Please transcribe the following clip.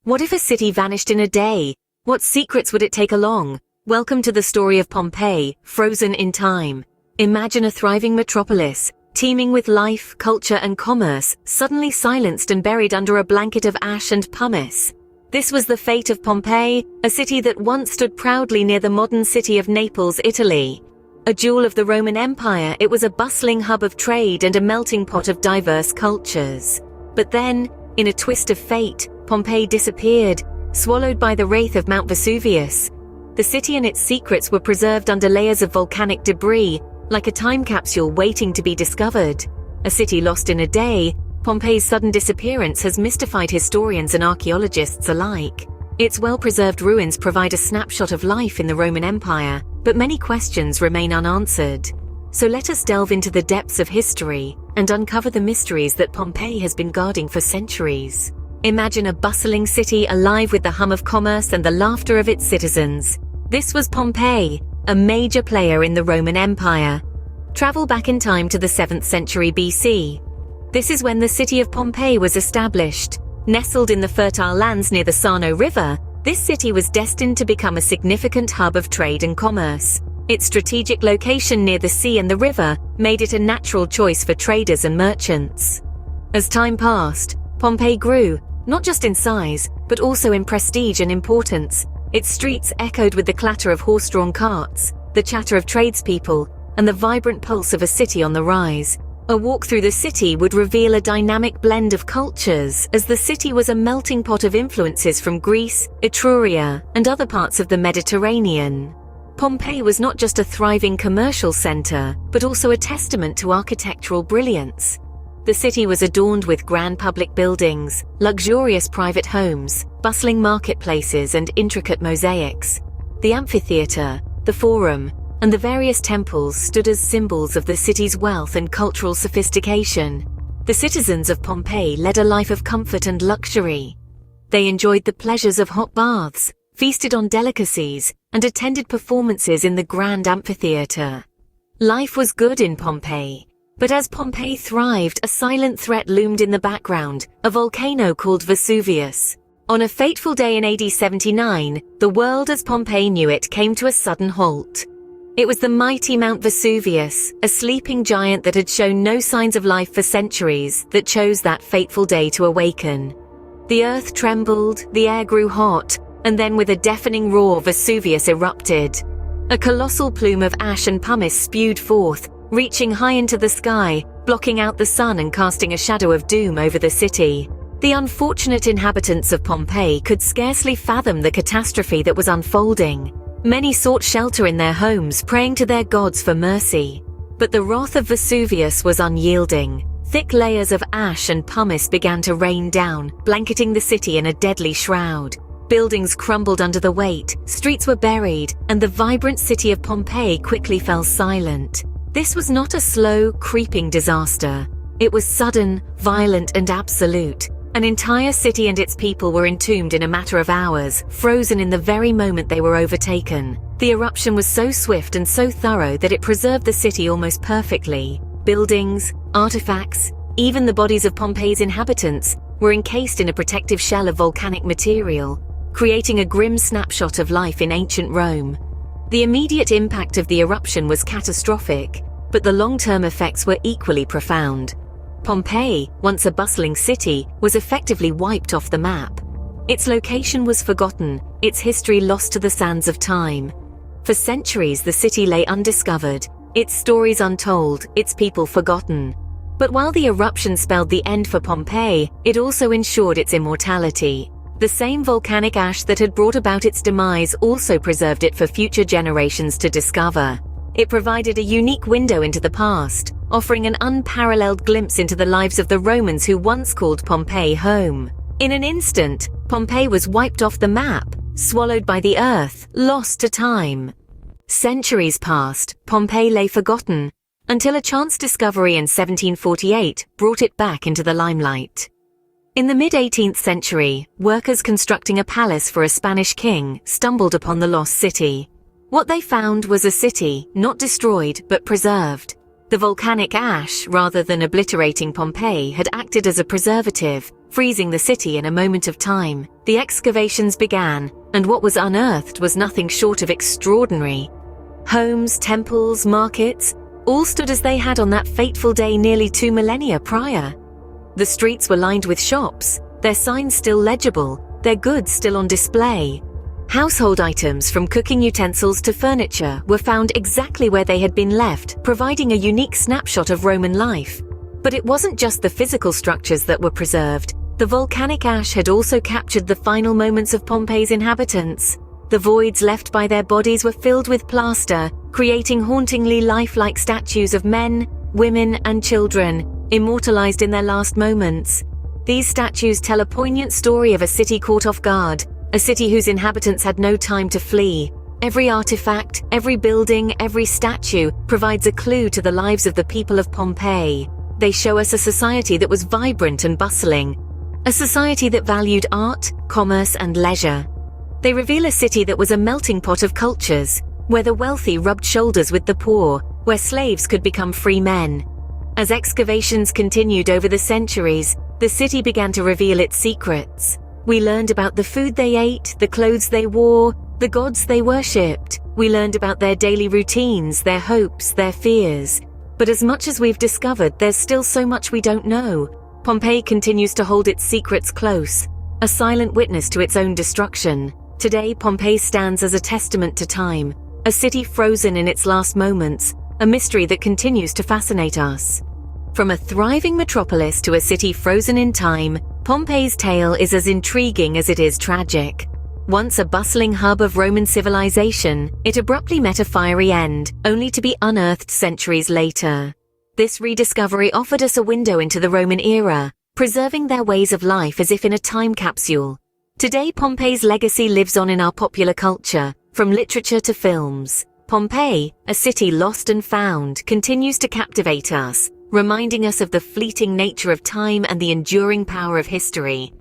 What if a city vanished in a day? What secrets would it take along? Welcome to the story of Pompeii, frozen in time. Imagine a thriving metropolis, teeming with life, culture and commerce, suddenly silenced and buried under a blanket of ash and pumice. This was the fate of Pompeii, a city that once stood proudly near the modern city of Naples, Italy. A jewel of the Roman Empire, it was a bustling hub of trade and a melting pot of diverse cultures. But then, in a twist of fate, Pompeii disappeared, swallowed by the wraith of Mount Vesuvius. The city and its secrets were preserved under layers of volcanic debris, like a time capsule waiting to be discovered. A city lost in a day, Pompeii's sudden disappearance has mystified historians and archaeologists alike. Its well-preserved ruins provide a snapshot of life in the Roman Empire, but many questions remain unanswered. So let us delve into the depths of history and uncover the mysteries that Pompeii has been guarding for centuries. Imagine a bustling city alive with the hum of commerce and the laughter of its citizens. This was Pompeii, a major player in the Roman Empire. Travel back in time to the 7th century BC. This is when the city of Pompeii was established. Nestled in the fertile lands near the Sarno River, this city was destined to become a significant hub of trade and commerce. Its strategic location near the sea and the river made it a natural choice for traders and merchants. As time passed, Pompeii grew, not just in size, but also in prestige and importance. Its streets echoed with the clatter of horse-drawn carts, the chatter of tradespeople, and the vibrant pulse of a city on the rise. A walk through the city would reveal a dynamic blend of cultures, as the city was a melting pot of influences from Greece, Etruria, and other parts of the Mediterranean. Pompeii was not just a thriving commercial center, but also a testament to architectural brilliance. The city was adorned with grand public buildings, luxurious private homes, bustling marketplaces and intricate mosaics. The amphitheater, the forum, and the various temples stood as symbols of the city's wealth and cultural sophistication. The citizens of Pompeii led a life of comfort and luxury. They enjoyed the pleasures of hot baths, feasted on delicacies, and attended performances in the grand amphitheater. Life was good in Pompeii. But as Pompeii thrived, a silent threat loomed in the background, a volcano called Vesuvius. On a fateful day in AD 79, the world as Pompeii knew it came to a sudden halt. It was the mighty Mount Vesuvius, a sleeping giant that had shown no signs of life for centuries, that chose that fateful day to awaken. The earth trembled, the air grew hot, and then with a deafening roar, Vesuvius erupted. A colossal plume of ash and pumice spewed forth, reaching high into the sky, blocking out the sun and casting a shadow of doom over the city. The unfortunate inhabitants of Pompeii could scarcely fathom the catastrophe that was unfolding. Many sought shelter in their homes, praying to their gods for mercy. But the wrath of Vesuvius was unyielding. Thick layers of ash and pumice began to rain down, blanketing the city in a deadly shroud. Buildings crumbled under the weight, streets were buried, and the vibrant city of Pompeii quickly fell silent. This was not a slow, creeping disaster. It was sudden, violent, and absolute. An entire city and its people were entombed in a matter of hours, frozen in the very moment they were overtaken. The eruption was so swift and so thorough that it preserved the city almost perfectly. Buildings, artifacts, even the bodies of Pompeii's inhabitants were encased in a protective shell of volcanic material, creating a grim snapshot of life in ancient Rome. The immediate impact of the eruption was catastrophic, but the long-term effects were equally profound. Pompeii, once a bustling city, was effectively wiped off the map. Its location was forgotten, its history lost to the sands of time. For centuries, the city lay undiscovered, its stories untold, its people forgotten. But while the eruption spelled the end for Pompeii, it also ensured its immortality. The same volcanic ash that had brought about its demise also preserved it for future generations to discover. It provided a unique window into the past, offering an unparalleled glimpse into the lives of the Romans who once called Pompeii home. In an instant, Pompeii was wiped off the map, swallowed by the earth, lost to time. Centuries passed, Pompeii lay forgotten, until a chance discovery in 1748 brought it back into the limelight. In the mid-18th century, workers constructing a palace for a Spanish king stumbled upon the lost city. What they found was a city, not destroyed but preserved. The volcanic ash, rather than obliterating Pompeii, had acted as a preservative, freezing the city in a moment of time. The excavations began, and what was unearthed was nothing short of extraordinary. Homes, temples, markets, all stood as they had on that fateful day nearly 2 millennia prior. The streets were lined with shops, their signs still legible, their goods still on display. Household items from cooking utensils to furniture were found exactly where they had been left, providing a unique snapshot of Roman life. But it wasn't just the physical structures that were preserved. The volcanic ash had also captured the final moments of Pompeii's inhabitants. The voids left by their bodies were filled with plaster, creating hauntingly lifelike statues of men, women, and children, immortalized in their last moments. These statues tell a poignant story of a city caught off guard, a city whose inhabitants had no time to flee. Every artifact, every building, every statue provides a clue to the lives of the people of Pompeii. They show us a society that was vibrant and bustling, a society that valued art, commerce, and leisure. They reveal a city that was a melting pot of cultures, where the wealthy rubbed shoulders with the poor, where slaves could become free men. As excavations continued over the centuries, the city began to reveal its secrets. We learned about the food they ate, the clothes they wore, the gods they worshipped. We learned about their daily routines, their hopes, their fears. But as much as we've discovered, there's still so much we don't know. Pompeii continues to hold its secrets close, a silent witness to its own destruction. Today, Pompeii stands as a testament to time, a city frozen in its last moments, a mystery that continues to fascinate us. From a thriving metropolis to a city frozen in time, Pompeii's tale is as intriguing as it is tragic. Once a bustling hub of Roman civilization, it abruptly met a fiery end, only to be unearthed centuries later. This rediscovery offered us a window into the Roman era, preserving their ways of life as if in a time capsule. Today, Pompeii's legacy lives on in our popular culture, from literature to films. Pompeii, a city lost and found, continues to captivate us, reminding us of the fleeting nature of time and the enduring power of history.